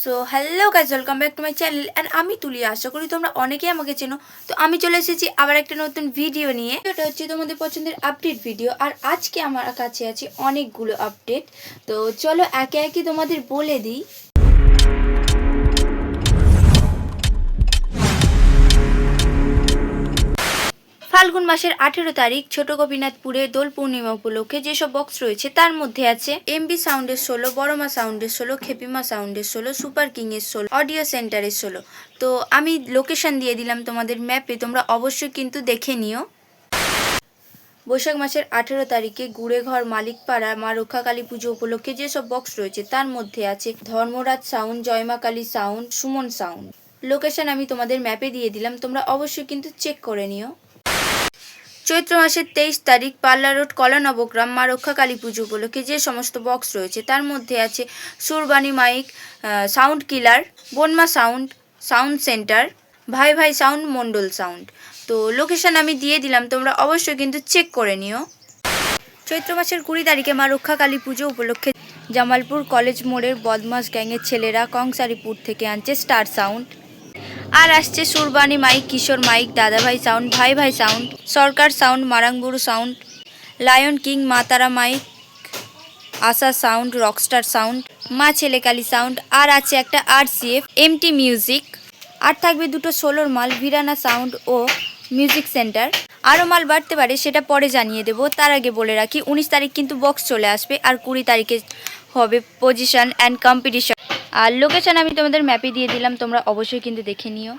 So hello guys, welcome back to my channel and আমি তুলি। আশা করি তোমরা অনেকেই আমাকে চেনো। তো আমি চলে এসেছি আবার একটা নতুন ভিডিও নিয়ে। এটা হচ্ছে তোমাদের পছন্দের আপডেট ভিডিও, আর আজকে আমার কাছে আছে অনেকগুলো আপডেট। তো চলো একে একে তোমাদের বলে দিই। ফাল্গুন মাসের 18 তারিখ ছোট গোপীনাথপুরে দোল পূর্ণিমা উপলক্ষে যেসব বক্স রয়েছে তার মধ্যে আছে এমবি সাউন্ডের 16, বড়মা সাউন্ডের 16, খেপিমা সাউন্ডের 16, সুপার কিংয়ের 16, অডিও সেন্টারের 16। তো আমি লোকেশন দিয়ে দিলাম তোমাদের ম্যাপে, তোমরা অবশ্যই কিন্তু দেখে নিও। বৈশাখ মাসের 18 তারিখে গুড়েঘর মালিকপাড়া মা রক্ষাকালী পুজো উপলক্ষে যেসব বক্স রয়েছে তার মধ্যে আছে Dharmaraj sound, Joyma Kali sound, Suman sound. Location আমি তোমাদের ম্যাপে দিয়ে দিলাম, তোমরা অবশ্যই কিন্তু চেক করে নিও। চৈত্র মাসের 23 তারিখ পাল্লা রোড কলা নবগ্রাম মা রক্ষাকালী পুজো উপলক্ষে যে সমস্ত বক্স রয়েছে তার মধ্যে আছে সুরবাণী মাইক, সাউন্ড কিলার, বনমা সাউন্ড, সাউন্ড সেন্টার, ভাই ভাই সাউন্ড, মন্ডল সাউন্ড। তো লোকেশন আমি দিয়ে দিলাম, তোমরা অবশ্যই কিন্তু চেক করে নিও। চৈত্র মাসের 20 তারিখে মা রক্ষাকালী পুজো উপলক্ষে জামালপুর কলেজ মোড়ের বদমাস গ্যাংয়ের ছেলেরা কংসারিপুর থেকে আনছে স্টার সাউন্ড। আর আসছে Surbani mike, Kishore mike, Dadabhai sound, Bhai Bhai sound, Sarkar sound, Marangburu sound, lion king, Maa Tara mike, Asha sound, rockstar sound, Maa Chhelekali sound. আর আছে একটা RCF MT মিউজিক। আর থাকবে দুটো সোলোর মাল, ভিরানা সাউন্ড ও মিউজিক সেন্টার। আরও মাল বাড়তে পারে, সেটা পরে জানিয়ে দেবো। তার আগে বলে রাখি 19 তারিখ কিন্তু বক্স চলে আসবে, আর 20 তারিখে হবে পজিশন অ্যান্ড কম্পিটিশন। আর লোকেশন আমি তোমাদের ম্যাপে দিয়ে দিলাম, তোমরা অবশ্যই কিন্তু দেখে নিও।